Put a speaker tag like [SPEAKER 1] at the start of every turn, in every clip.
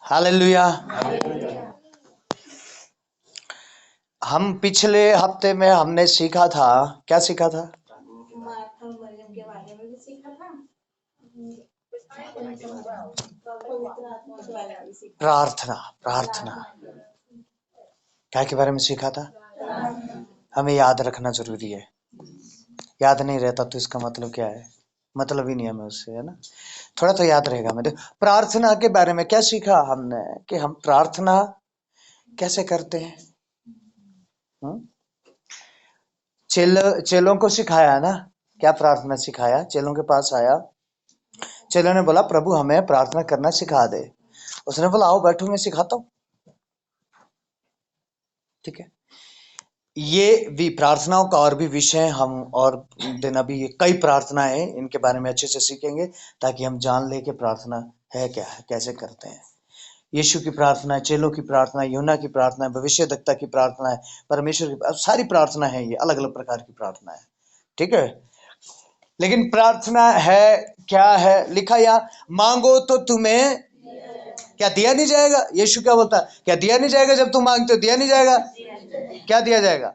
[SPEAKER 1] Hallelujah. हम पिछले हफ्ते में हमने सीखा था, क्या सीखा था?
[SPEAKER 2] मार्था और मरियम के बारे में भी सीखा था।
[SPEAKER 1] प्रार्थना क्या के बारे में सीखा था? हमें याद रखना जरूरी है। याद नहीं रहता तो इसका मतलब क्या है? मतलब ही नहीं हमें उससे, है ना? थोड़ा तो याद रहेगा। हमें प्रार्थना के बारे में क्या सीखा हमने कि हम प्रार्थना कैसे करते हैं। चेलों को सिखाया ना, क्या प्रार्थना सिखाया? चेलों के पास आया, चेलों ने बोला प्रभु हमें प्रार्थना करना सिखा दे। उसने बोला आओ बैठो मैं सिखाता हूं। ठीक है, ये भी प्रार्थनाओं का और भी विषय हम और दिन अभी कई प्रार्थनाएं इनके बारे में अच्छे से सीखेंगे ताकि हम जान ले कि प्रार्थना है क्या है, कैसे करते हैं। यीशु की प्रार्थना, चेलों की प्रार्थना, यूना की प्रार्थना, भविष्यद्वक्ता की प्रार्थना है, परमेश्वर की सारी प्रार्थना है, ये अलग अलग प्रकार की प्रार्थना है। ठीक है, लेकिन प्रार्थना है क्या है? लिखा या मांगो तो तुम्हें क्या दिया नहीं जाएगा। यीशु क्या बोलता है? क्या दिया नहीं जाएगा? जब तुम मांगते हो दिया नहीं जाएगा। क्या दिया जाएगा?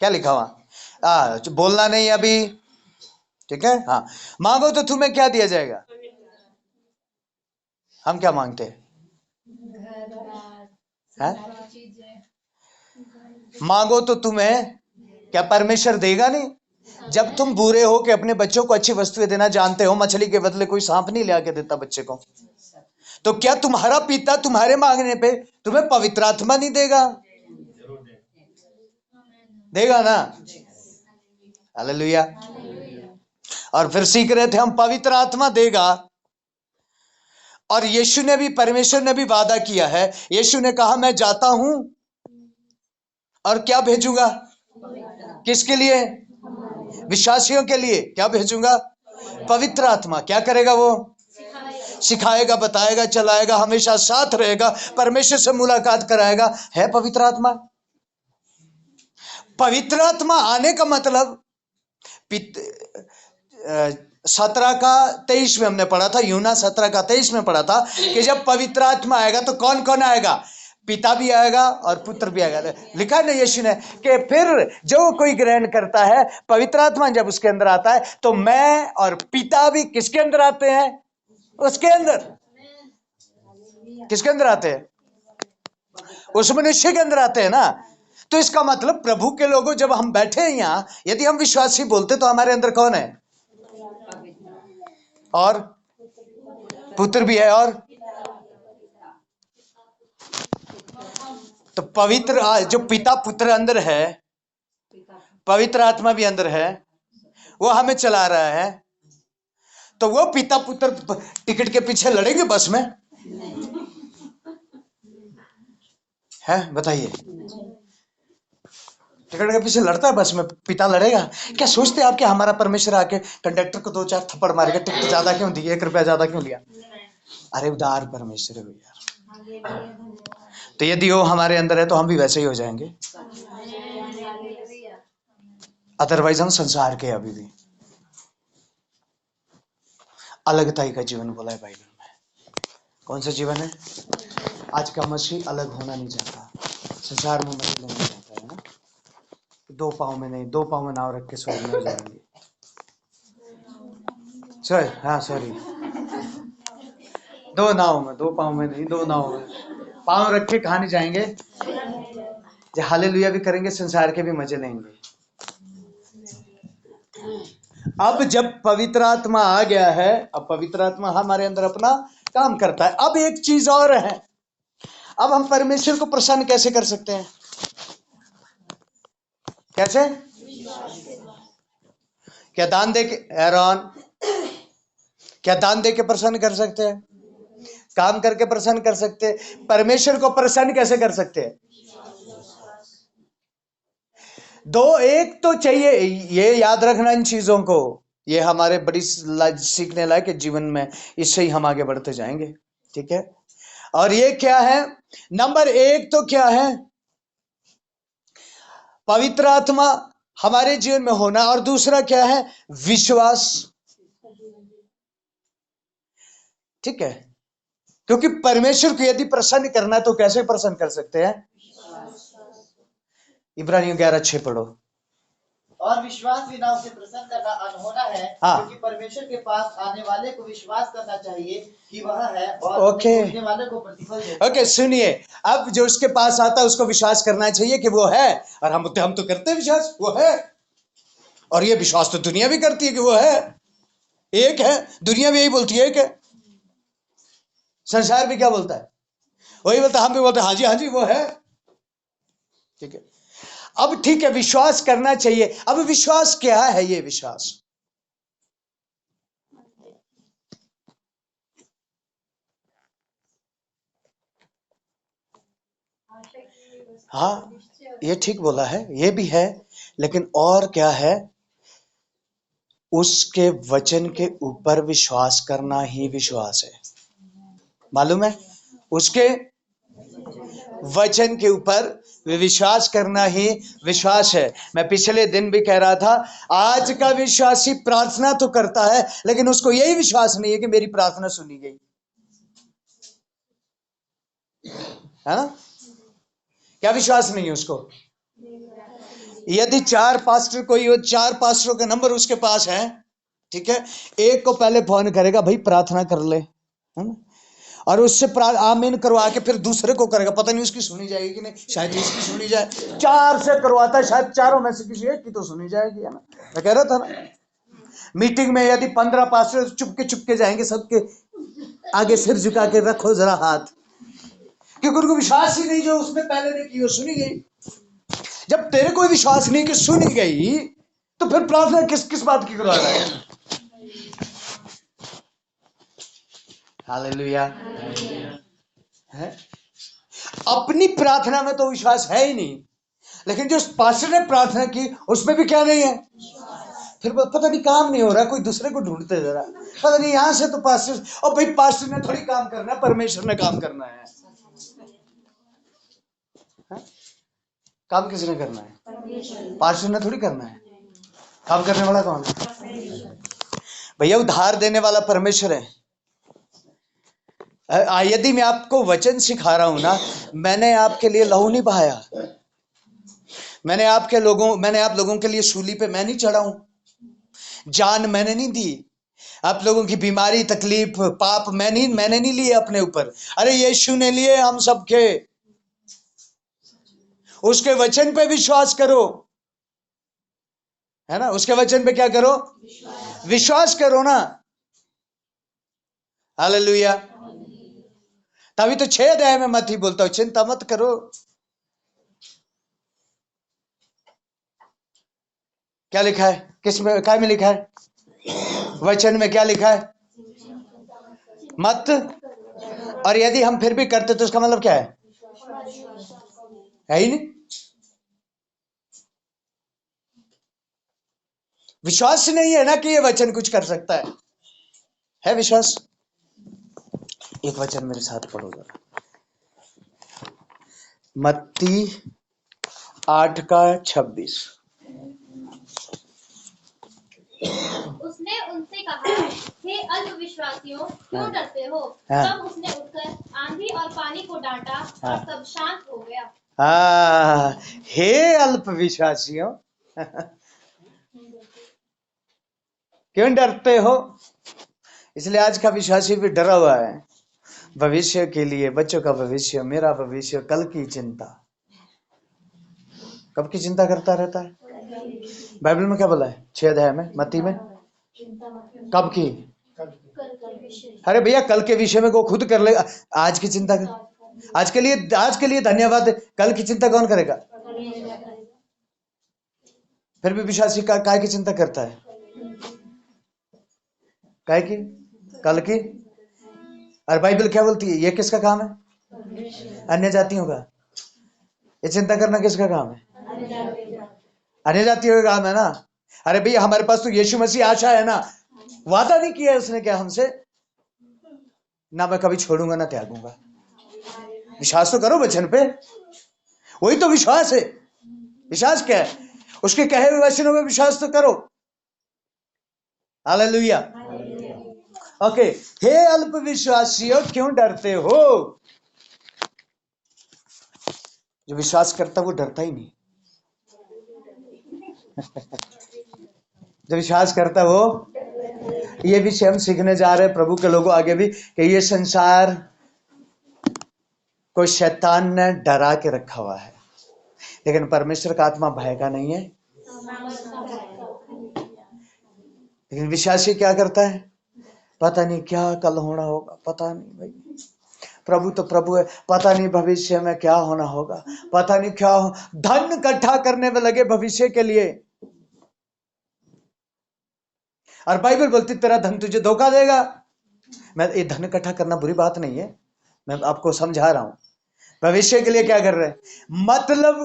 [SPEAKER 1] क्या लिखा हुआ? बोलना नहीं अभी। ठीक है, हाँ। मांगो तो तुम्हें क्या दिया जाएगा। हम क्या मांगते हैं? मांगो तो तुम्हें क्या परमेश्वर देगा नहीं? जब तुम बुरे हो कि अपने बच्चों को अच्छी वस्तुएं देना जानते हो, मछली के बदले कोई सांप नहीं ला के देता बच्चे को, तो क्या तुम्हारा पिता तुम्हारे मांगने पे तुम्हें पवित्र आत्मा नहीं देगा? देगा ना। हालेलुया। और फिर सीख रहे थे हम पवित्र आत्मा देगा। और यीशु ने भी, परमेश्वर ने भी वादा किया है। यीशु ने कहा मैं जाता हूं और क्या भेजूंगा? किसके लिए? विश्वासियों के लिए। क्या भेजूंगा? पवित्र आत्मा। क्या करेगा वो? सिखाएगा, बताएगा, चलाएगा, हमेशा साथ रहेगा, परमेश्वर से मुलाकात कराएगा। है पवित्र आत्मा। पवित्र आत्मा आने का मतलब 17 का 23 में हमने पढ़ा था, यूना 17 का 23 में पढ़ा था कि जब पवित्र आत्मा आएगा तो कौन कौन आएगा? पिता भी आएगा और पुत्र भी आएगा। लिखा है यीशु ने कि फिर जो कोई ग्रहण करता है, पवित्र आत्मा जब उसके अंदर आता है तो मैं और पिता भी किसके अंदर आते हैं? उसके अंदर। किसके अंदर आते हैं? उस मनुष्य के अंदर आते हैं ना। तो इसका मतलब प्रभु के लोगों, जब हम बैठे हैं यहां, यदि हम विश्वासी बोलते तो हमारे अंदर कौन है? और पुत्र भी है। और तो पवित्र जो पिता पुत्र अंदर है, पवित्र आत्मा भी अंदर है, वो हमें चला रहा है। तो वो पिता पुत्र टिकट के पीछे लड़ेंगे बस में? है बताइए, टिकट के पीछे लड़ता है बस में पिता लड़ेगा? क्या सोचते हैं आप कि हमारा परमेश्वर आके कंडक्टर को 2-4 थप्पड़ मारेगा, टिकट ज्यादा क्यों दी, 1 रुपया ज्यादा क्यों लिया? अरे उदार परमेश्वर है भैया। तो यदि वो हमारे अंदर है तो हम भी वैसे ही हो जाएंगे। अदरवाइज हम संसार के अभी भी अलगताई का जीवन बोला है बाइबल में। कौन सा जीवन है? आज का मसीह अलग होना नहीं चाहता, संसार में मसीह नहीं चाहता है ना। 2 पाँव में नहीं, 2 पाँव में नाव रख के स्वर्ग में जाएंगे। सॉरी 2 नाव में, 2 पाँव में नहीं, 2 नाव में पाँव रख के कहां नहीं जाएंगे? हालेलुया भी करेंगे, संसार के भी मजे लेंगे। अब जब पवित्र आत्मा आ गया है, अब पवित्र आत्मा हमारे अंदर अपना काम करता है। अब एक चीज और है, अब हम परमेश्वर को प्रसन्न कैसे कर सकते हैं? कैसे? क्या दान दे के? एरोन, क्या दान दे के प्रसन्न कर सकते हैं? काम करके प्रसन्न कर सकते हैं? परमेश्वर को प्रसन्न कैसे कर सकते हैं? एक तो चाहिए, ये याद रखना इन चीजों को। ये हमारे बड़ी सीखने लायक है जीवन में, इससे ही हम आगे बढ़ते जाएंगे। ठीक है, और ये क्या है? नंबर 1 तो क्या है? पवित्र आत्मा हमारे जीवन में होना। और दूसरा क्या है? विश्वास। ठीक है, क्योंकि परमेश्वर को यदि प्रसन्न करना है तो कैसे प्रसन्न कर सकते हैं? इब्रानियों 11:6 पढ़ो।
[SPEAKER 3] और विश्वास बिना उसे प्रसन्न करना अनहोना है,
[SPEAKER 1] हाँ।
[SPEAKER 3] क्योंकि परमेश्वर के पास आने वाले को विश्वास करना चाहिए कि वह है और
[SPEAKER 1] ओके।
[SPEAKER 3] ढूंढने वाले को प्रतिफल देता है।
[SPEAKER 1] ओके, सुनिए, अब जो उसके पास आता है उसको विश्वास करना चाहिए कि वो है, और हम तो करते हैं विश्वास, वो है, और ये विश्वास तो दुनिया भी करती है कि वो है, एक है, दुनिया भी यही बोलती है एक है, संसार भी क्या बोलता है? वही बोलता, हम भी बोलते हैं हाँ जी वो है, ठीक है। अब ठीक है, विश्वास करना चाहिए। अब विश्वास क्या है? ये विश्वास हाँ, ये ठीक बोला है, ये भी है, लेकिन और क्या है? उसके वचन के ऊपर विश्वास करना ही विश्वास है। मालूम है? उसके वचन के ऊपर विश्वास करना ही विश्वास है। मैं पिछले दिन भी कह रहा था, आज का विश्वासी प्रार्थना तो करता है, लेकिन उसको यही विश्वास नहीं है कि मेरी प्रार्थना सुनी गई, है ना? क्या विश्वास नहीं है उसको? यदि 4 पास्टर, कोई 4 पास्टरों का नंबर उसके पास है, ठीक है, एक को पहले फोन करेगा, भाई प्रार्थना कर ले, है ना? और उससे आमीन करवा के फिर दूसरे को करेगा, पता नहीं उसकी सुनी जाएगी कि नहीं, शायद इसकी सुनी जाए। 4 से करवाता है, शायद चारों में से किसी एक की तो सुनी जाएगी, है ना? मैं कह रहा था ना, मीटिंग में यदि 15 पास्टर चुपके जाएंगे, सबके आगे सिर झुका के रखो जरा हाथ, क्योंकि उनको विश्वास ही नहीं, जो उसने पहले ने की वो सुनी गई। जब तेरे को विश्वास नहीं कि सुनी गई, तो फिर प्रार्थना किस बात की करवा रहा है? हालेलुया। है? अपनी प्रार्थना में तो विश्वास है ही नहीं, लेकिन जो पास्टर ने प्रार्थना की उसमें भी क्या नहीं है? फिर पता नहीं काम नहीं हो रहा, कोई दूसरे को ढूंढते जरा, पता नहीं यहां से तो पास्टर, और भाई पास्टर ने थोड़ी काम करना है, परमेश्वर ने काम करना है। काम किसने करना है? पास्टर ने थोड़ी करना है। काम करने वाला कौन है? भैया उद्धार देने वाला परमेश्वर है। यदि मैं आपको वचन सिखा रहा हूं ना, मैंने आपके लिए लहू नहीं बहाया, मैंने आप लोगों के लिए सूली पे मैं नहीं चढ़ा हूं, जान मैंने नहीं दी, आप लोगों की बीमारी तकलीफ पाप मैंने नहीं लिए अपने ऊपर, अरे यीशु ने लिए हम सबके। उसके वचन पे विश्वास करो, है ना? उसके वचन पे क्या करो? विश्वास करो ना। हालेलुया। तभी तो 6 अध्याय में मत ही बोलता हूं, चिंता मत करो। क्या लिखा है? किस में, काय में लिखा है? वचन में क्या लिखा है? मत। और यदि हम फिर भी करते तो उसका मतलब क्या है ही नहीं। विश्वास नहीं है ना कि ये वचन कुछ कर सकता है विश्वास? एक वचन मेरे साथ पढ़ो जरा, मत्ती 8:26।
[SPEAKER 4] उसने उनसे कहा, हे अल्पविश्वासियों, क्यों डरते हो? तब उसने उठकर आंधी और पानी को डांटा और सब शांत हो गया।
[SPEAKER 1] हे अल्पविश्वासियों, क्यों डरते हो? इसलिए आज का विश्वासी भी डरा हुआ है, भविष्य के लिए, बच्चों का भविष्य, मेरा भविष्य, कल की चिंता। कब की चिंता करता रहता है? बाइबल में क्या बोला है? 6 अध्याय में, मत्ती में। कब की? अरे भैया, कल के विषय में को खुद कर ले, आज की चिंता कर। आज के लिए धन्यवाद, कल की चिंता कौन करेगा? फिर भी विश्वासी काय की चिंता करता है? काय की? कल की। और बाइबल क्या बोलती है? ये किसका काम है? अन्य जातियों का। ये चिंता करना किसका काम है? अन्य जातियों का काम है ना। अरे भैया, हमारे पास तो यीशु मसीह आशा है ना, वादा नहीं किया उसने क्या हमसे? ना मैं कभी छोड़ूंगा ना त्यागूंगा। विश्वास तो करो वचन पे, वही तो विश्वास है। विश्वास क्या है? उसके कहे हुए वचनों में विश्वास तो करो। हालेलुया। ओके, हे अल्पविश्वासियों क्यों डरते हो? जो विश्वास करता वो डरता ही नहीं। जो विश्वास करता वो, ये विषय हम सीखने जा रहे हैं प्रभु के लोगों आगे भी, कि ये संसार को शैतान ने डरा के रखा हुआ है, लेकिन परमेश्वर का आत्मा भय का नहीं है। लेकिन विश्वासी क्या करता है? पता नहीं क्या कल होना होगा, पता नहीं भाई, प्रभु तो प्रभु है, पता नहीं भविष्य में क्या होना होगा, पता नहीं क्या हो, धन इकट्ठा करने में लगे भविष्य के लिए। और बाइबल बोलती तेरा धन तुझे धोखा देगा। मैं ये धन इकट्ठा करना बुरी बात नहीं है, मैं आपको समझा रहा हूं भविष्य के लिए क्या कर रहे हैं। मतलब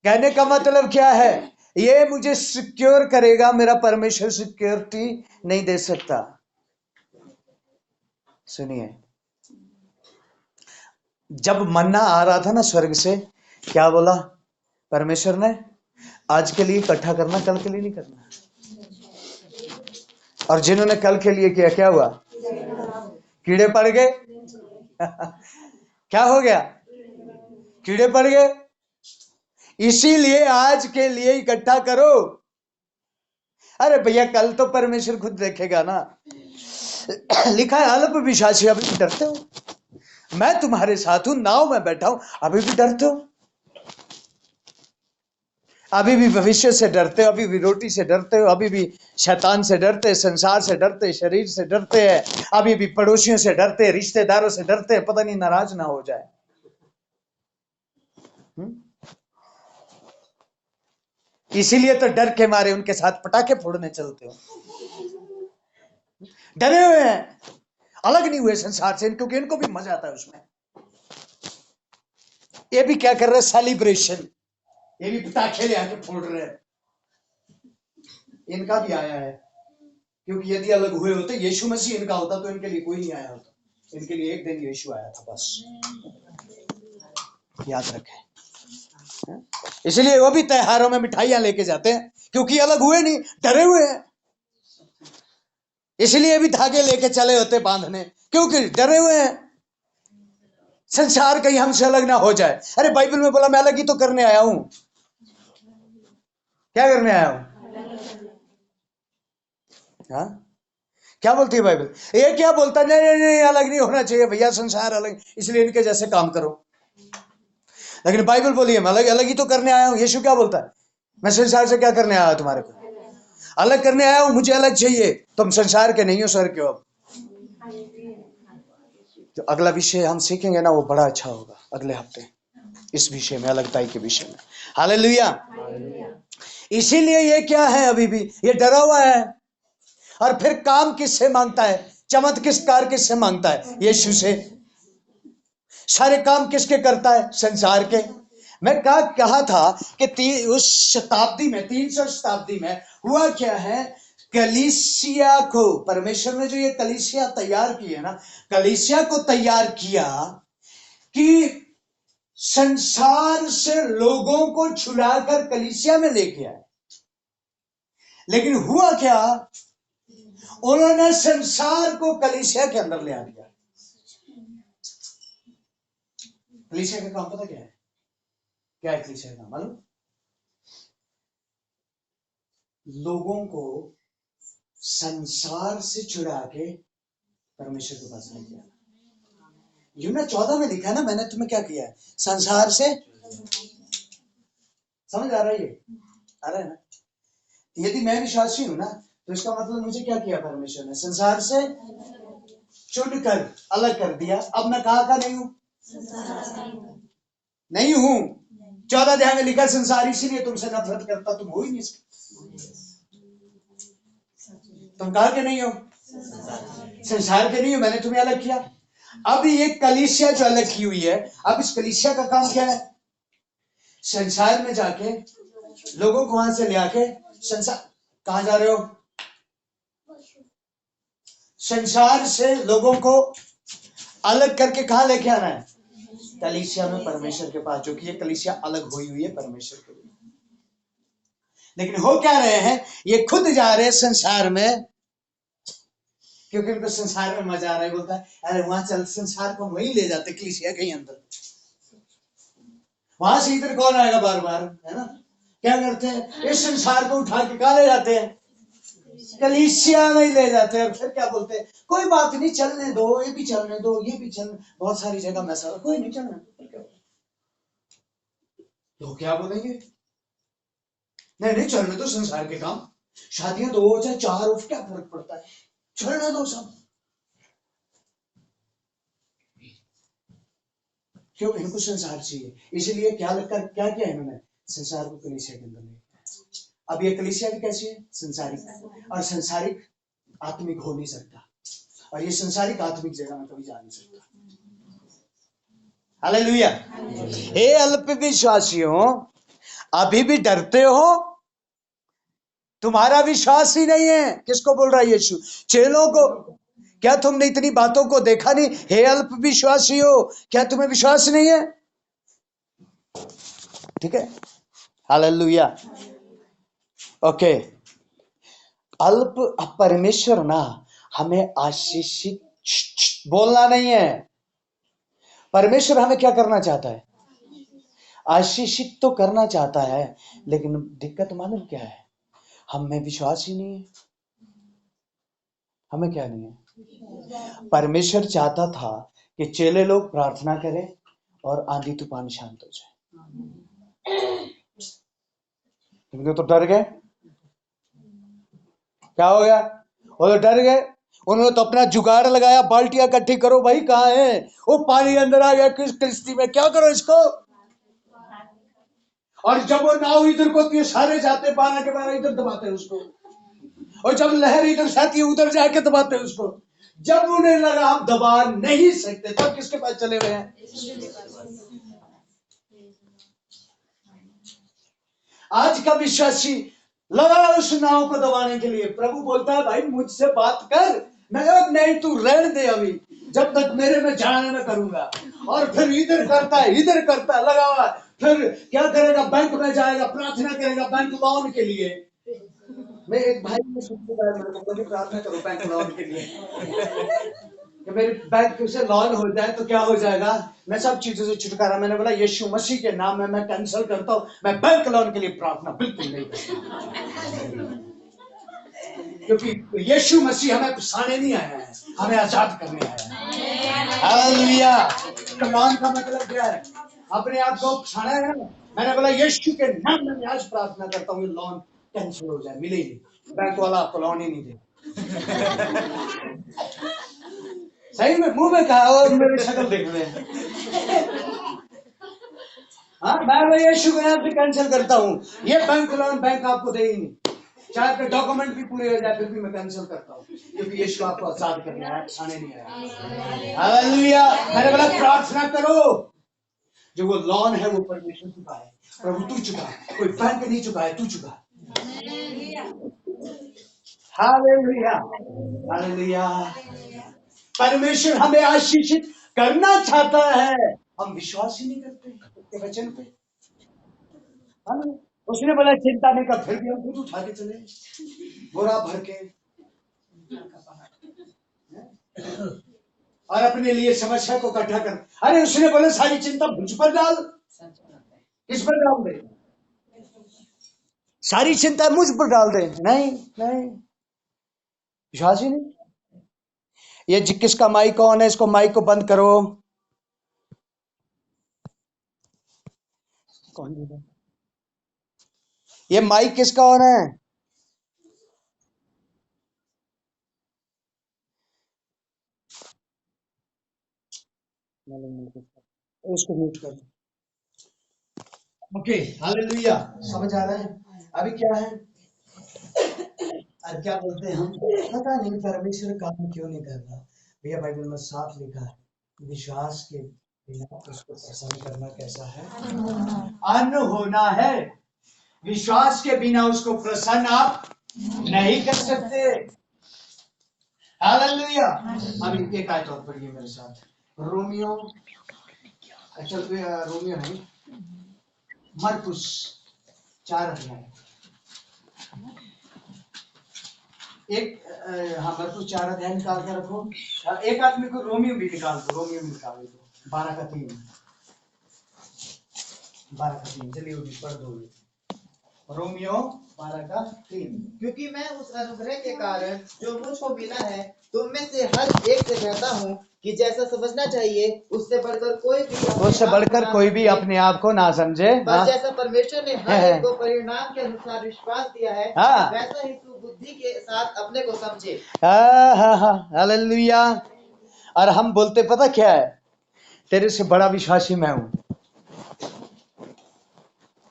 [SPEAKER 1] कहने का मतलब क्या है? ये मुझे सिक्योर करेगा, मेरा परमेश्वर सिक्योरिटी नहीं दे सकता। सुनिए, जब मन्ना आ रहा था ना स्वर्ग से, क्या बोला परमेश्वर ने? आज के लिए इकट्ठा करना, कल के लिए नहीं करना। और जिन्होंने कल के लिए किया, क्या हुआ? कीड़े पड़ गए। क्या हो गया? कीड़े पड़ गए। इसीलिए आज के लिए इकट्ठा करो। अरे भैया कल तो परमेश्वर खुद देखेगा ना। लिखा है अल्पविश्वासी अभी भी डरते हो, मैं तुम्हारे साथ हूं, नाव में बैठा हूं, अभी भी डरते हो। अभी भी भविष्य से डरते हो, अभी भी रोटी से डरते हो, अभी भी शैतान से डरते, संसार से डरते, शरीर से डरते हैं, अभी भी पड़ोसियों से डरते, रिश्तेदारों से डरते, पता नहीं नाराज ना हो जाए। इसीलिए तो डर के मारे उनके साथ पटाखे फोड़ने चलते हो। डरे हुए हैं, अलग नहीं हुए संसार से, क्योंकि इनको भी मजा आता है उसमें। ये भी क्या कर रहे हैं? सेलिब्रेशन। ये भी पटाखे ले आके फोड़ रहे हैं। इनका भी आया है, क्योंकि यदि अलग हुए होते, यीशु मसीह इनका होता तो इनके लिए कोई नहीं आया होता। इनके लिए एक दिन यीशु आया था बस, याद रखें। इसलिए वो भी त्योहारों में मिठाइयां लेके जाते हैं, क्योंकि अलग हुए नहीं, डरे हुए हैं। इसलिए भी धागे लेके चले होते बांधने, क्योंकि डरे हुए हैं संसार कहीं हमसे अलग ना हो जाए। अरे बाइबल में बोला मैं अलग ही तो करने आया हूं। क्या करने आया हूं? हाँ, क्या बोलती है बाइबल? ये क्या बोलता है? नहीं नहीं अलग नहीं होना चाहिए भैया, संसार अलग, इसलिए इनके जैसे काम करो। लेकिन बाइबल बोली है मैं अलग अलग ही तो करने आया हूं। यीशु क्या बोलता है? मैं संसार से क्या करने आया हूं? तुम्हारे को अलग करने आया हूं, मुझे अलग चाहिए। तुम संसार के नहीं हो, स्वर्ग के हो। तो अगला विषय हम सीखेंगे ना, वो बड़ा अच्छा होगा अगले हफ्ते, इस विषय में, अलगताई के विषय में। हालेलुया। इसीलिए ये क्या है? अभी भी ये डरा हुआ है। और फिर काम किससे मांगता है? चमत्कार किससे मांगता है? यीशु से। सारे काम किसके करता है? संसार के। मैं कहा था कि उस शताब्दी में, 300 शताब्दी में हुआ क्या है? कलीसिया को परमेश्वर ने जो ये कलीसिया तैयार की है ना, कलीसिया को तैयार किया कि संसार से लोगों को छुड़ाकर कलीसिया में लेके आए। लेकिन हुआ क्या? उन्होंने संसार को कलीसिया के अंदर ले आ दिया। कलीसिया का काम पता क्या है? क्या है कलीसिया का काम मालूम? लोगों को संसार से छुड़ा के परमेश्वर के पास लेके आना। यूना 14 में लिखा है ना, मैंने तुम्हें क्या किया है? संसार से। समझ आ रहा है? ये आ रहा है ना? यदि मैं विश्वासी हूं ना, तो इसका मतलब मुझे क्या किया परमेश्वर ने? संसार से चुनकर अलग कर दिया। अब मैं कहां का नहीं हूं? नहीं हूं। 14 अध्याय में लिखा संसार इसीलिए तुमसे नफरत करता, तुम हो ही नहीं सकते। तुम कहा के नहीं हो? संसार के नहीं हो, मैंने तुम्हें अलग किया। अब ये कलीसिया जो अलग की हुई है, अब इस कलीसिया का काम क्या है? संसार में जाके लोगों को वहां से ले आके संसार, कहां जा रहे हो? संसार से लोगों को अलग करके कहां लेके आना है? कलीसिया में, परमेश्वर के पास, जो कि ये कलीसिया अलग हुई है परमेश्वर के लिए। लेकिन हो क्या रहे हैं? ये खुद जा रहे हैं संसार में क्योंकि उनको संसार में मजा आ रहा है। बोलता है अरे वहां चल, संसार को वहीं ले जाते, कलीसिया कहीं अंदर, वहां से इधर कौन आएगा बार बार, है ना। क्या करते हैं, इस संसार को उठा के कहाँ ले जाते हैं, कलीसिया में ही ले जाते हैं। और फिर क्या बोलते हैं, कोई बात नहीं, चलने दो, ये भी चलने दो, ये भी चलने, बहुत सारी जगह में ऐसा, कोई नहीं चलने दो। तो क्या बोलेंगे, नहीं नहीं चलने दो संसार के काम, शादियां 2 हो चाहे 4 हो, क्या फर्क पड़ता है, चलने दो सब। क्यों, इनको संसार चाहिए, इसलिए क्या लगकर क्या किया इन्होंने, संसार को कलीसिया के अंदर ले। अब ये कलीसिया भी कैसी है, संसारिक, और संसारिक आत्मिक हो नहीं सकता, और ये संसारिक आत्मिक जगह में कभी जा नहीं सकता। हालेलुया। हे अल्पविश्वासियों, अभी भी डरते हो, तुम्हारा विश्वास ही नहीं है। किसको बोल रहा है यीशु, चेलों को। क्या तुमने इतनी बातों को देखा नहीं, हे अल्पविश्वासियों, क्या तुम्हें विश्वास नहीं है। ठीक है, हालेलुया। ओके, अल्प परमेश्वर ना हमें आशीषित बोलना नहीं है। परमेश्वर हमें क्या करना चाहता है, आशीषित तो करना चाहता है, लेकिन दिक्कत मालूम क्या है, हम में विश्वास ही नहीं है। हमें क्या नहीं है, परमेश्वर चाहता था कि चेले लोग प्रार्थना करें और आंधी तूफान शांत हो जाए। तुम तो डर गए, क्या हो गया, वो तो डर गए। उन्होंने तो अपना जुगाड़ लगाया, बाल्टियां इकट्ठी करो भाई, कहाँ है वो, पानी अंदर आ गया किस किश्ती में, क्या करो इसको। और जब वो नाव इधर को होती है, सारे जाते 12 के 12 इधर दबाते हैं उसको, और जब लहर इधर से आती है उधर जाके दबाते हैं उसको। जब उन्हें लगा हम दबा नहीं सकते, तब किसके पास चले गए हैं, आज का विश्वासी लगा उस नाव को दबाने के लिए। प्रभु बोलता है भाई मुझसे बात कर, मैं नहीं तू रहने दे, अभी जब तक मेरे में जाने में करूंगा। और फिर इधर करता है, इधर करता है, लगा हुआ। फिर क्या करेगा, बैंक में जाएगा, प्रार्थना करेगा बैंक लोन के लिए। मैं एक भाई ने मेरे को प्रार्थना करो बैंक लोन के लिए कि मेरे बैंक से लॉन हो जाए तो क्या हो जाएगा, मैं सब चीजों से छुटकारा। मैंने बोला यीशु मसीह के नाम में मैं कैंसिल करता हूं, मैं बैंक लोन के लिए प्रार्थना बिल्कुल नहीं करता, क्योंकि यीशु मसीह हमें फंसाने नहीं आया है, हमें आजाद करने आया है। हालेलुया। लोन का मतलब क्या है, अपने आप को फंसाना है ना। मैंने बोला यीशु के नाम में मैं आज प्रार्थना करता हूँ लोन कैंसिल हो जाए, मिले ही बैंक वाला आपको लोन ही नहीं दे। सही में मुंह में कहा, और मेरी शक्ल देख रहे हैं। हाँ, मैं यीशु के नाम से कैंसिल करता हूँ, ये बैंक लोन बैंक आपको दे ही नहीं, चाहे आपके डॉक्यूमेंट भी पूरे हो जाए फिर भी मैं कैंसिल करता हूँ, क्योंकि यीशु आपको आजाद करने आया, खाने नहीं आया। हालेलुया। मैंने बोला प्रार्थना करो, जो वो लोन है वो परमेश्वर चुका है, प्रभु तू चुका है, कोई बैंक नहीं चुका है, तू चुका है। Hallelujah, hallelujah. परमेश्वर हमें आशीषित करना चाहता है, हम विश्वास ही नहीं करते उसके वचन पे। उसने बोला चिंता नहीं कर, फिर भी हम खुद उठा के चले बोरा भर के, और अपने लिए समस्या को इकट्ठा कर। अरे उसने बोला सारी चिंता मुझ पर डाल, किस पर डाल दे, सारी चिंता मुझ पर डाल दे। नहीं नहीं, विश्वास ही नहीं। ये किसका माइक ऑन है, इसको माइक को बंद करो। कौन बोला, ये माइक किसका ऑन है, उसको म्यूट कर। Okay, hallelujah. समझ आ रहा है अभी क्या है, और क्या बोलते हैं हम, पता नहीं परमेश्वर काम क्यों नहीं कर रहा। भैया बाइबल में साफ लिखा है, विश्वास के बिना उसको प्रसन्न करना कैसा है, अन्न होना है। विश्वास के बिना उसको प्रसन्न आप नहीं कर सकते। हालेलुया। अभी एक आयत और पढ़िए मेरे साथ, रोमियो, अच्छा रोमियो नहीं, मरकुस 4 अध्याय। एक हाँ मेरे को 4 अध्याय निकाल के रखो। एक आदमी को रोमियो भी निकाल दो, रोमियो भी निकाल दो 12 का 3, 12 का 3 चलिए वो भी पढ़ दो। रोमियो 12 का 3।
[SPEAKER 3] क्योंकि मैं उस अनुग्रह के कारण जो मुझको मिला है तुम में से हर एक से कहता हूँ कि जैसा समझना चाहिए उससे बढ़कर कोई भी
[SPEAKER 1] अपने आप को ना समझे,
[SPEAKER 3] पर जैसा परमेश्वर ने हर एक को परिणाम के अनुसार विश्वास दिया है वैसा ही तू बुद्धि के साथ अपने को समझे।
[SPEAKER 1] हालेलुया। और हम बोलते पता क्या है, तेरे से बड़ा विश्वासी मैं हूं।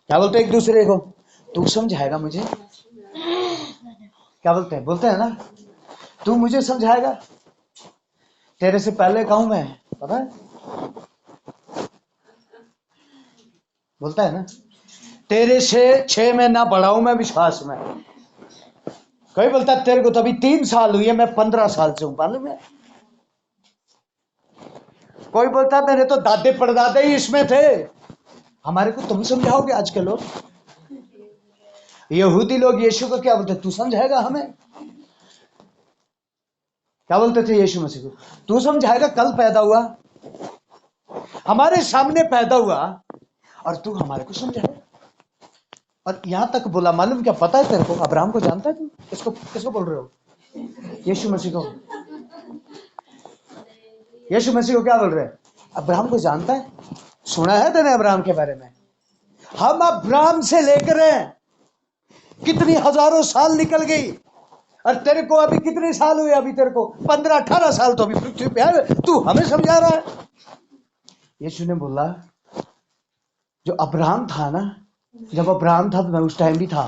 [SPEAKER 1] क्या बोलते एक दूसरे को, तू समझाएगा मुझे। क्या बोलते हैं ना, तू मुझे समझाएगा, तेरे से पहले कहूं मैं, पता है बोलता है ना, तेरे से 6 महीना बड़ा हूं मैं विश्वास में। कोई बोलता है तेरे को तो अभी 3 साल हुई है, मैं 15 साल से हूं मालूम है। कोई बोलता है मेरे तो दादे परदादे ही इसमें थे। हमारे को तुम समझाओगे? आज के लोग, यहूदी लोग यीशु को क्या बोलते, तू समझाएगा हमें। क्या बोलते थे यीशु मसीह को, तू समझाएगा। कल पैदा हुआ, हमारे सामने पैदा हुआ और तू हमारे को समझाएगा। और यहां तक बोला मालूम क्या, पता है तेरे को, अब्राहम को जानता है तू? किसको बोल रहे हो? यीशु मसीह को। यीशु मसीह को क्या बोल रहे हैं? अब्राहम को जानता है, सुना है तेने अब्राहम के बारे में। हम अब्राहम से लेकर कितनी हजारों साल निकल गई, और तेरे को अभी कितने साल हुए? अभी तेरे को 15-18 साल तो अभी पृथ्वी पे है, तू हमें समझा रहा है। यीशु ने बोला जो अब्राहम था ना, जब अब्राहम था तो मैं उस टाइम भी था।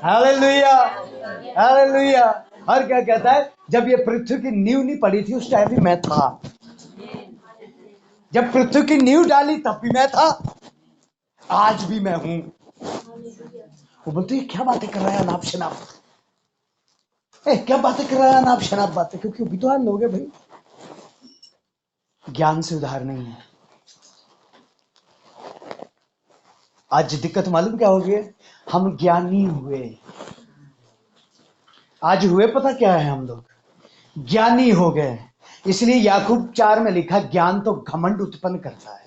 [SPEAKER 1] Hallelujah, hallelujah. और क्या कहता है, जब ये पृथ्वी की नींव नहीं पड़ी थी उस टाइम भी मैं था, जब पृथ्वी की नींव डाली तब भी मैं था, आज भी मैं हूं। वो बोलते क्या बातें कर रहा है अनाप शनाप, क्या बातें कर रहा है अनाप शनाप बातें, क्योंकि विद्वान लोग हैं भाई, ज्ञान से उधार नहीं है। आज दिक्कत मालूम क्या हो गई, हम ज्ञानी हुए। आज हुए पता क्या है, हम लोग ज्ञानी हो गए। इसलिए याकूब 4 में लिखा, ज्ञान तो घमंड उत्पन्न करता है।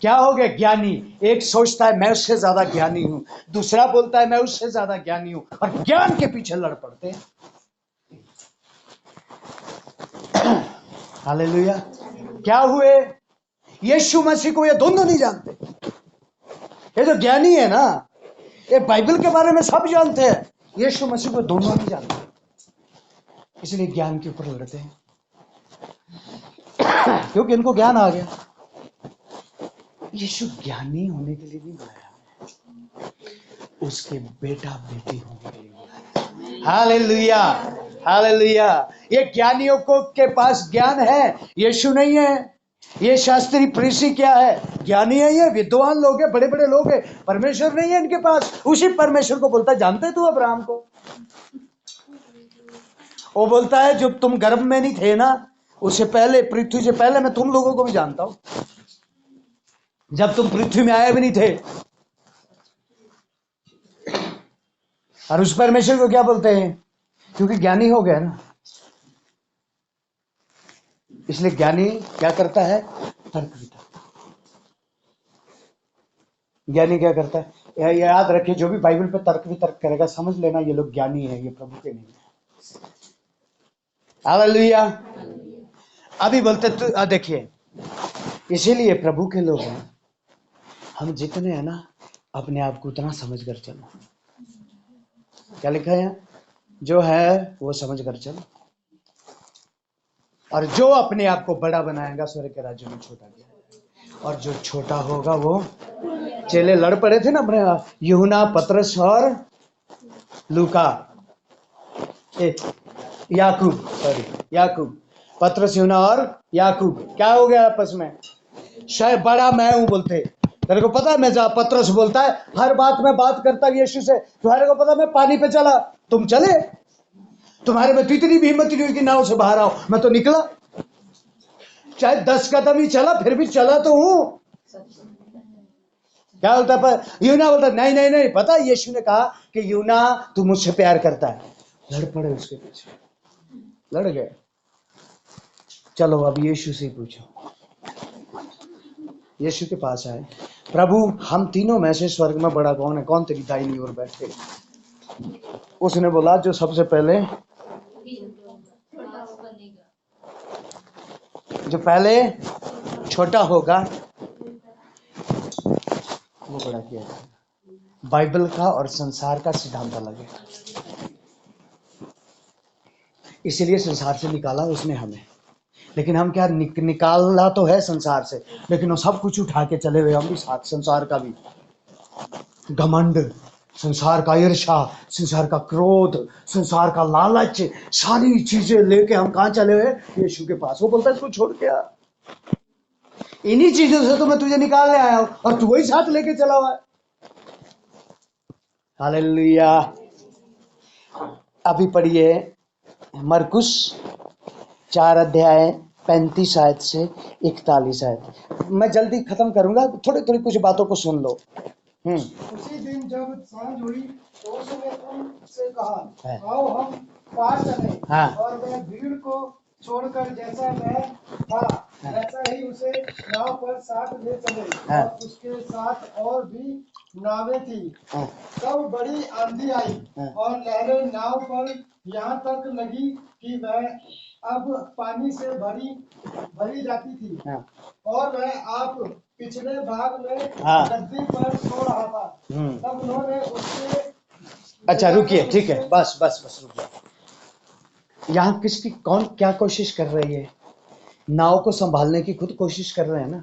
[SPEAKER 1] क्या हो गया ज्ञानी? एक सोचता है मैं उससे ज्यादा ज्ञानी हूं, दूसरा बोलता है मैं उससे ज्यादा ज्ञानी हूं, और ज्ञान के पीछे लड़ पड़ते हैं। हालेलुया। क्या हुए? यीशु मसीह को ये दोनों नहीं जानते। ये जो ज्ञानी है ना, ये बाइबल के बारे में सब जानते हैं, यीशु मसीह को दोनों नहीं जानते, इसलिए ज्ञान के ऊपर लड़ते हैं। क्योंकि इनको ज्ञान आ गया। यीशु ज्ञानी होने के लिए नहीं बनाया, उसके बेटा बेटी होने के लिए बनाया। Hallelujah, hallelujah. ये ज्ञानियों को के पास ज्ञान है, यीशु नहीं है। ये शास्त्री फरीसी क्या है? ज्ञानी है, ये विद्वान लोग हैं, बड़े बड़े लोग हैं। परमेश्वर नहीं है इनके पास। उसी परमेश्वर को बोलता है, जानते तू अब्राहम को? वो बोलता है जब तुम गर्भ में नहीं थे ना, उससे पहले, पृथ्वी से पहले मैं तुम लोगों को भी जानता हूं, जब तुम पृथ्वी में आए भी नहीं थे। और उस परमेश्वर को क्या बोलते हैं? क्योंकि ज्ञानी हो गया ना, इसलिए ज्ञानी क्या करता है? तर्क वितर्क। ज्ञानी क्या करता है? याद रखिए, जो भी बाइबल पे तर्क वितर्क करेगा, समझ लेना ये लोग ज्ञानी है, ये प्रभु के नहीं है। हालेलुया। अभी बोलते तो देखिए, इसीलिए प्रभु के लोग हैं, हम जितने हैं ना, अपने आप को उतना समझ कर चलो। क्या लिखा है? जो है वो समझ कर चलो, और जो अपने आप को बड़ा बनाएगा स्वर्ग के राज्य में छोटा गया, और जो छोटा होगा वो। चेले लड़ पड़े थे ना अपने, यूहन्ना, पतरस और लूका, याकूब, पतरस, यूहन्ना और याकूब। क्या हो गया आपस में? शायद बड़ा मैं हूं बोलते। तेरे को पता है, मैं जा पतरस बोलता है हर बात में बात करता यीशु से, तुम्हारे को पता मैं पानी पे चला, तुम चले? तुम्हारे में तो इतनी भी हिम्मत नहीं हुई कि नाव से बाहर आओ, मैं तो निकला। चाहे 10 कदम ही चला, फिर भी चला तो हूं। क्या बोलता है? पर यूना बोलता नहीं नहीं नहीं, पता यीशु ने कहा कि यूना तू मुझसे प्यार करता है। लड़ पड़े उसके पीछे, लड़ गए। चलो अब यीशु से पूछो। यीशु के पास आए, प्रभु हम तीनों में से स्वर्ग में बड़ा कौन है? कौन तेरी दाहिनी ओर बैठे? उसने बोला जो सबसे पहले, जो पहले छोटा होगा वो बड़ा किया जाएगा। बाइबल का और संसार का सिद्धांत अलग है, इसीलिए संसार से निकाला उसने हमें। लेकिन हम क्या निकाला तो है संसार से, लेकिन वो सब कुछ उठा के चले हुए हम भी साथ। संसार का भी घमंड, संसार का ईर्ष्या, संसार का क्रोध, संसार का लालच, सारी चीजें लेके हम कहाँ चले हुए? यीशु के पास। वो बोलता है इसको छोड़ के आ, इन्हीं चीजों से तो मैं तुझे निकालने आया हूं और तू वही साथ लेके चला हुआ है। हालेलुया। अभी पढ़िए मरकुस 4 अध्याय 35 आयत से 41 आयत। मैं जल्दी खत्म करूंगा, थोड़ी थोड़ी कुछ बातों को सुन लो।
[SPEAKER 5] उसी दिन जब सांझ हुई तो उसने उनसे कहा, आओ हम पार चलें।
[SPEAKER 1] हाँ।
[SPEAKER 5] और वह भीड़ को छोड़कर जैसा वह था वैसा ही उसे नाव पर साथ ले चले।
[SPEAKER 1] हाँ।
[SPEAKER 5] और उसके साथ और भी नावें थी।
[SPEAKER 1] हाँ।
[SPEAKER 5] तब बड़ी आंधी आई
[SPEAKER 1] हाँ।
[SPEAKER 5] और लहरें नाव पर यहाँ तक लगी कि वह अब पानी से भरी जाती थी।
[SPEAKER 1] हाँ।
[SPEAKER 5] और वह आप पिछले भाग में
[SPEAKER 1] हाँ।
[SPEAKER 5] गद्दी पर सो रहा था। तब उन्होंने उससे,
[SPEAKER 1] अच्छा रुकिए, ठीक है, बस बस बस रुकिए। यहाँ किसकी कौन क्या कोशिश कर रही है? नाव को संभालने की खुद कोशिश कर रहे हैं ना।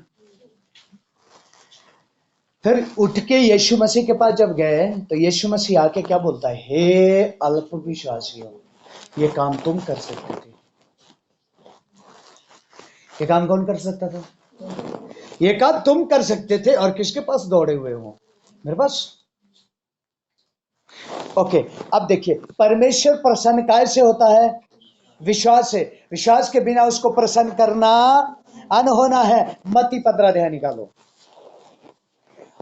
[SPEAKER 1] फिर उठ के यीशु मसीह के पास जब गए तो यीशु मसीह आके क्या बोलता है? हे अल्पविश्वासियों, ये काम तुम कर सकते थे। ये काम कौन कर सकता था? ये काम तुम कर सकते थे और किसके पास दौड़े हुए हो? मेरे पास। ओके, अब देखिए परमेश्वर प्रसन्न कैसे होता है? विश्वास से। विश्वास के बिना उसको प्रसन्न करना अनहोना है। मत्ती 15 अध्याय निकालो।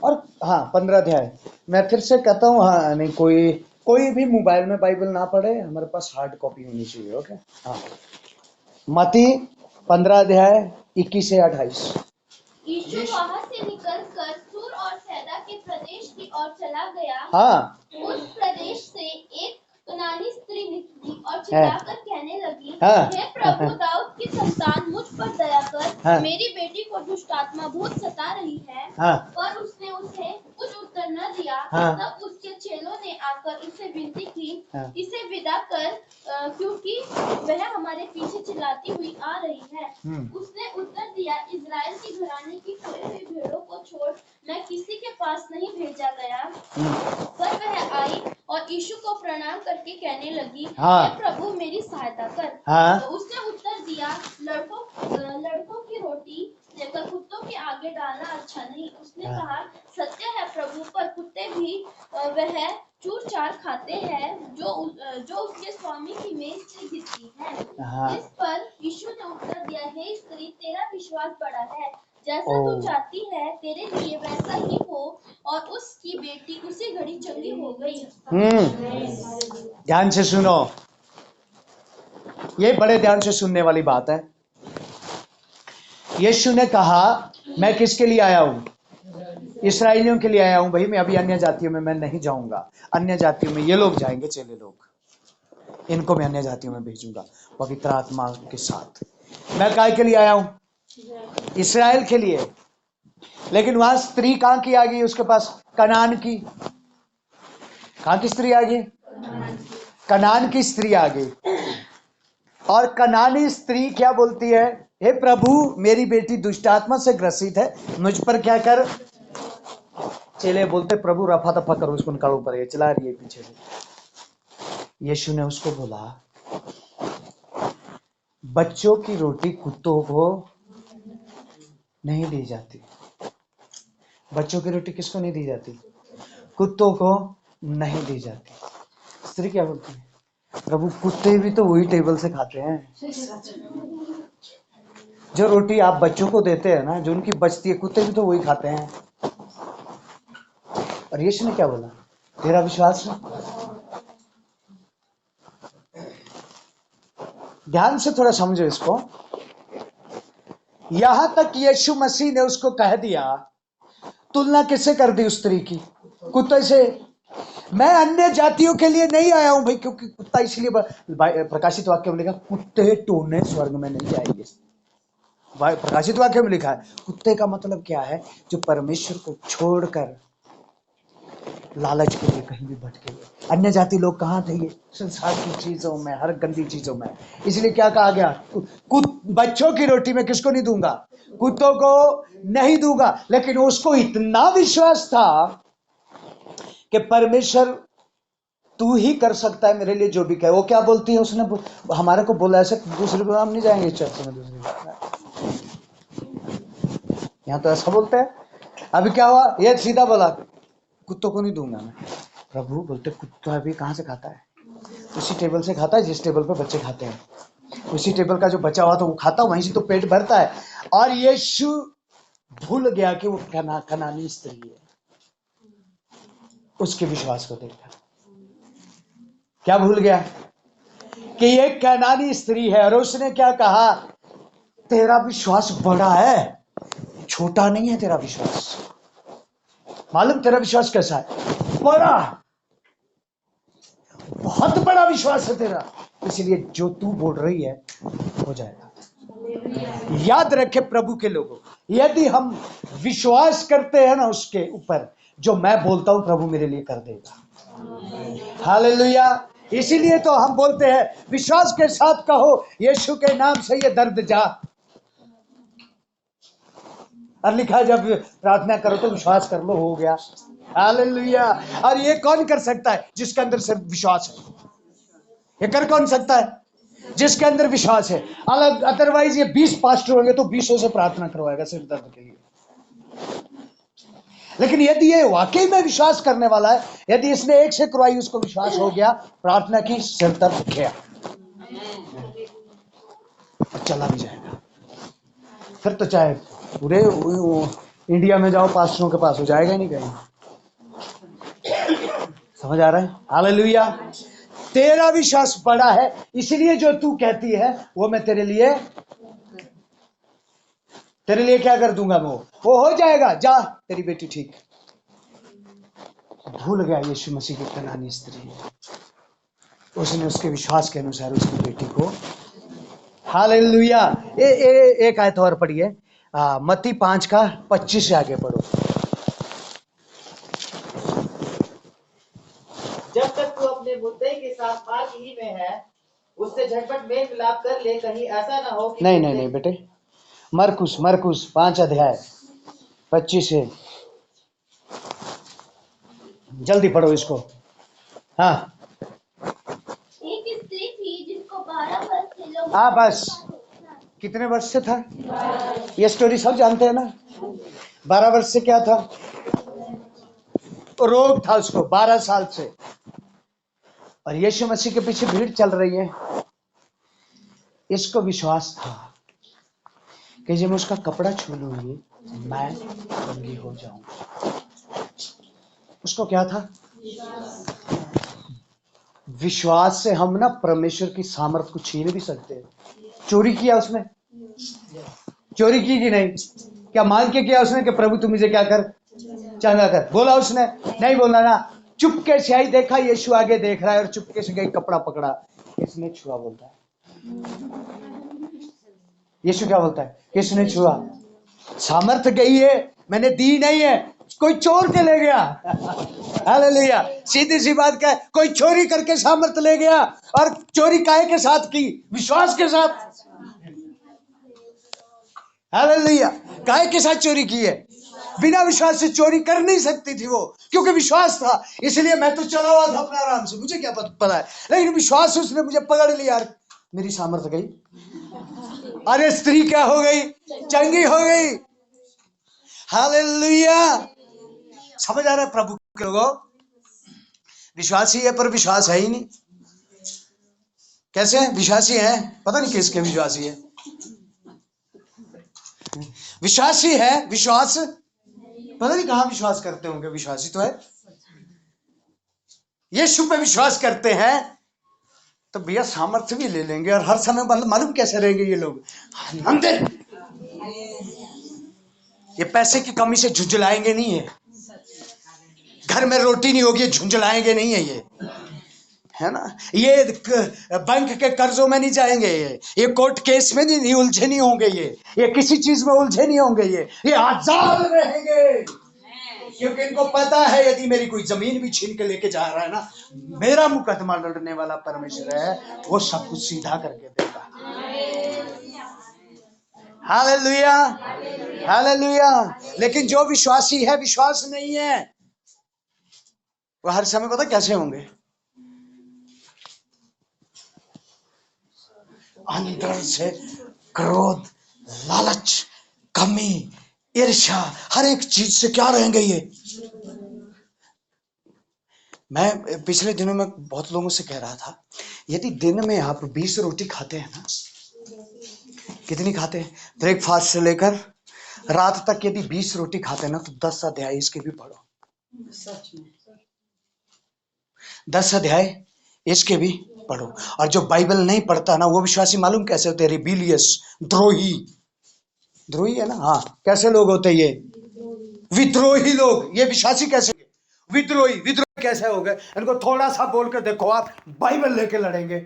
[SPEAKER 1] और हाँ 15 अध्याय मैं फिर से कहता हूँ। हाँ नहीं, कोई भी मोबाइल में बाइबल ना पढ़े, हमारे पास हार्ड कॉपी होनी चाहिए। ओके हाँ, मत्ती 15 अध्याय 21 से 28।
[SPEAKER 4] यीशु वहां से निकलकर सूर और सैदा के प्रदेश की ओर चला गया।
[SPEAKER 1] हाँ।
[SPEAKER 4] उस प्रदेश से एक कनानी स्त्री निकली और चिल्लाकर कहने लगी,
[SPEAKER 1] हाँ।
[SPEAKER 4] हे प्रभु दाऊद की संतान, मुझ पर दया कर।
[SPEAKER 1] हाँ।
[SPEAKER 4] मेरी बेटी को दुष्ट आत्मा बहुत सता रही है।
[SPEAKER 1] हाँ।
[SPEAKER 4] पर उसने उसे कुछ उत्तर न दिया।
[SPEAKER 1] हाँ।
[SPEAKER 4] तब उसके चेलों ने आकर उससे विनती की,
[SPEAKER 1] हाँ।
[SPEAKER 4] इसे विदा कर, क्योंकि वह हमारे पीछे चिल्लाती हुई आ रही है। उसने उत्तर दिया, इजराइल की घराने की खोई हुई भेड़ों को छोड़ मैं किसी के पास नहीं भेजा गया। पर वह आई और यीशु को प्रणाम करके कहने लगी,
[SPEAKER 1] हाँ।
[SPEAKER 4] हे प्रभु मेरी सहायता कर।
[SPEAKER 1] हाँ।
[SPEAKER 4] तो उसने उत्तर दिया, लड़कों की रोटी लेकर कुत्तों के आगे डालना अच्छा नहीं। उसने
[SPEAKER 1] हाँ।
[SPEAKER 4] कहा, सत्य है प्रभु, पर कुत्ते भी वह चूर चार खाते हैं जो उसके स्वामी की मेज से गिरती है।
[SPEAKER 1] हाँ।
[SPEAKER 4] इस पर यीशु ने उत्तर दिया, हे स्त्री, तेरा विश्वास बड़ा है, जैसा तू चाहती है तेरे लिए वैसा ही हो। और उसकी बेटी उसी घड़ी चंगी हो गई।
[SPEAKER 1] ध्यान से सुनो, ये बड़े ध्यान से सुनने वाली बात है। यीशु ने कहा मैं किसके लिए आया हूं? इस्राएलियों के लिए आया हूं। भाई मैं अभी अन्य जातियों में मैं नहीं जाऊंगा। अन्य जातियों में ये लोग जाएंगे, चेले लोग, इनको मैं अन्य जातियों में भेजूंगा पवित्र आत्मा के साथ। मैं काय के लिए आया हूं? इस्राएल के लिए। लेकिन वहां स्त्री कहां की आ गई? उसके पास कनान की। कहां की स्त्री आ गई? कनान की स्त्री आ गई। और कनानी स्त्री क्या बोलती है? हे प्रभु मेरी बेटी दुष्टात्मा से ग्रसित है, मुझ पर क्या कर? चेले बोलते प्रभु रफा दफा करो उसको, निकालो ऊपर, ये चला रही है पीछे से। यीशु ने उसको बोला, बच्चों की रोटी कुत्तों को नहीं दी जाती। बच्चों की रोटी किसको नहीं दी जाती? कुत्तों को नहीं दी जाती। स्त्री क्या बोलती है? प्रभु कुत्ते भी तो वही टेबल से खाते हैं। जो रोटी आप बच्चों को देते हैं ना, जो उनकी बचती है, कुत्ते भी तो वही खाते हैं। और यीशु ने क्या बोला? तेरा विश्वास है। ध्यान से थोड़ा समझो इसको। यहां तक यीशु मसीह ने उसको कह दिया, तुलना किससे कर दी उस स्त्री की? कुत्ते से। मैं अन्य जातियों के लिए नहीं आया हूं भाई, क्योंकि कुत्ता इसलिए प्रकाशित वाक्य में लिखा, कुत्ते टोने स्वर्ग में नहीं जाएंगे। प्रकाशित वाक्य में लिखा है। कुत्ते का मतलब क्या है? जो परमेश्वर को छोड़कर लालच के लिए कहीं भी भटके हुए। अन्य जाति लोग कहाँ थे? ये संसार की चीजों में, हर गंदी चीजों में। इसलिए क्या कहा गया? बच्चों की रोटी में किसको नहीं दूंगा? कुत्तों को नहीं दूंगा। लेकिन उसको इतना विश्वास था कि परमेश्वर तू ही कर सकता है मेरे लिए जो भी कहे। वो क्या बोलती है? उसने हमारे को बोला ऐसे, दूसरे को हम नहीं जाएंगे चर्च में, दूसरी यहाँ तो ऐसा बोलते हैं। अभी क्या हुआ? ये सीधा बोला, कुत्तों को नहीं दूंगा मैं। प्रभु बोलते, कुत्ता अभी कहाँ से खाता है? उसी टेबल से खाता है जिस टेबल पर बच्चे खाते हैं। उसी टेबल का जो बचा हुआ था वो खाता, वहीं से तो पेट भरता है। और यीशु भूल गया कि वो कनानी स्त्री है। उसके विश्वास को देखा। क्या भूल गया? कि ये कनानी स्त्री है। और उसने क्या कहा? तेरा विश्वास बड़ा है, छोटा नहीं है तेरा विश्वास। मालूम तेरा विश्वास कैसा है? बड़ा, बहुत बड़ा विश्वास है तेरा। इसलिए जो तू बोल रही है हो जाएगा। याद रखे प्रभु के लोगों, यदि हम विश्वास करते हैं ना उसके ऊपर, जो मैं बोलता हूं प्रभु मेरे लिए कर देगा। हालेलुया। इसीलिए तो हम बोलते हैं, विश्वास के साथ कहो, यीशु के नाम से ये दर्द जा। और लिखा है, जब प्रार्थना करो तो विश्वास कर लो, हो गया। हालेलुया। और ये कौन कर सकता है? जिसके अंदर सिर्फ विश्वास है। ये कर कौन सकता है? जिसके अंदर विश्वास है। अलग अदरवाइज ये 20 पास्टर होंगे तो 20 से प्रार्थना करवाएगा सिर दर्द के लिए। लेकिन यदि ये वाकई में विश्वास करने वाला है, यदि इसने एक से करवाई, उसको विश्वास हो गया, प्रार्थना की, सिर दर्द गया, चला भी जाएगा। फिर तो चाहे पूरे इंडिया में जाओ, पास्टरों के पास हो जाएगा ही नहीं कहीं। समझ आ रहा है? हालेलुया। तेरा विश्वास बड़ा है, इसलिए जो तू कहती है वो मैं तेरे लिए क्या कर दूंगा? वो हो जाएगा। जा, तेरी बेटी ठीक। भूल गया यीशु मसीह की कनानी स्त्री, उसने उसके विश्वास के अनुसार उसकी बेटी को। हालेलुया। एक आयत और पढ़िए, मत्ती 5:25 से आगे पढ़ो।
[SPEAKER 3] जब तक तू अपने मुद्दे के साथ हाथ ही में है, उससे झटपट मेल मिलाप कर ले, कहीं ऐसा ना हो कि
[SPEAKER 1] नहीं बेटे, मरकुस 5:25 से जल्दी पढ़ो इसको। हाँ,
[SPEAKER 4] एक स्त्री थी जिसको 12 वर्ष से लोग।
[SPEAKER 1] हाँ बस, कितने वर्ष से था? ये स्टोरी सब जानते हैं ना। 12 वर्ष से क्या था? रोग था उसको 12 साल से। और यीशु मसीह के पीछे भीड़ चल रही है। इसको विश्वास था कि जब मैं उसका कपड़ा छू लूंगी मैं चंगी हो जाऊंगी। उसको क्या था? विश्वास से हम ना परमेश्वर की सामर्थ को छीन भी सकते हैं। चोरी किया उसने? चोरी की कि नहीं? क्या मांग के किया उसने कि प्रभु तू मुझे क्या कर, चंगा कर? बोला उसने? नहीं बोला ना। चुपके से आई, देखा यीशु आगे देख रहा है, और चुपके से गई, कपड़ा पकड़ा, इसने छुआ। बोलता है यीशु क्या बोलता है? किसने छुआ? सामर्थ गई है, मैंने दी नहीं है, कोई चोर के ले गया। हालेलुया। सीधी सी बात क्या है? कोई चोरी करके सामर्थ ले गया। और चोरी काहे के साथ की? विश्वास के साथ। हालेलुया। काहे के साथ चोरी की है? बिना विश्वास से चोरी कर नहीं सकती थी वो, क्योंकि विश्वास था। इसलिए मैं तो चला हुआ था अपने आराम से, मुझे क्या पता है, लेकिन विश्वास से उसने मुझे पकड़ लिया, मेरी सामर्थ गई। अरे स्त्री क्या हो गई? चंगी हो गई। हालेलुया। समझ आ रहा है प्रभु के लोगों? विश्वासी है पर विश्वास है ही नहीं। कैसे विश्वासी है? पता नहीं किसके विश्वासी है। विश्वासी है, विश्वास पता नहीं कहां विश्वास करते होंगे। विश्वासी तो है यीशु पे विश्वास करते हैं तो भैया सामर्थ्य भी ले लेंगे और हर समय मालूम कैसे रहेंगे ये लोग आनंदित। ये पैसे की कमी से झुंझलाएंगे नहीं है, घर में रोटी नहीं होगी झुंझलाएंगे नहीं है, है ना। ये बैंक के कर्जों में नहीं जाएंगे, ये कोर्ट केस में नहीं उलझे नहीं होंगे, ये किसी चीज में उलझे नहीं होंगे, ये आजाद रहेंगे। क्योंकि इनको पता है यदि मेरी कोई जमीन भी छीन के लेके जा रहा है ना, मेरा मुकदमा लड़ने वाला परमेश्वर है, वो सब कुछ सीधा करके देगा। Hallelujah, hallelujah. लेकिन जो विश्वासी है, विश्वास नहीं है, वो हर समय पता कैसे होंगे, अंदर से क्रोध, लालच, कमी, ईर्ष्या, हर एक चीज से क्या रहेंगे ये। मैं पिछले दिनों में बहुत लोगों से कह रहा था, यदि दिन में आप 20 रोटी खाते हैं ना, कितनी खाते हैं, ब्रेकफास्ट से लेकर रात तक यदि 20 रोटी खाते हैं ना, तो 10 अध्याय इसके भी पढ़ो, 10 अध्याय इसके भी पढ़ो। और जो बाइबल नहीं पढ़ता ना, वो विश्वासी मालूम कैसे होते हैं, रिबीलियस, द्रोही। द्रोही है ना, हाँ। कैसे लोग होते हैं ये, विद्रोही लोग। ये विश्वासी कैसे, विद्रोही कैसे हो गए, इनको थोड़ा सा बोल के देखो आप, बाइबल लेके लड़ेंगे।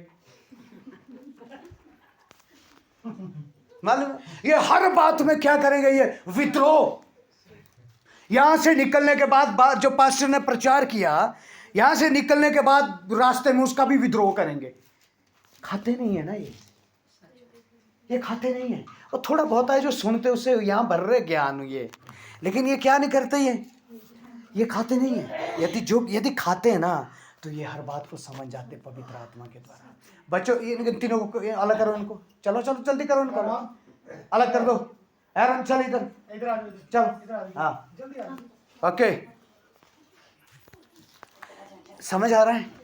[SPEAKER 1] मालूम, ये हर बात में क्या करेंगे, ये विद्रोह। यहां से निकलने के बाद जो पास्टर ने प्रचार किया, यहां से निकलने के बाद रास्ते में उसका भी विद्रोह करेंगे। खाते नहीं है ना ये खाते नहीं है। और थोड़ा बहुत है जो सुनते, उससे यहां भर रहे ज्ञान ये, लेकिन ये क्या नहीं करते, ये खाते नहीं है। यदि खाते हैं ना, तो ये हर बात को समझ जाते पवित्र आत्मा के द्वारा। बच्चों, इन तीनों को अलग करो, इनको चलो जल्दी करो, इनको अलग कर दो। एरन चल इधर, चल, हाँ, ओके, समझ आ रहा है।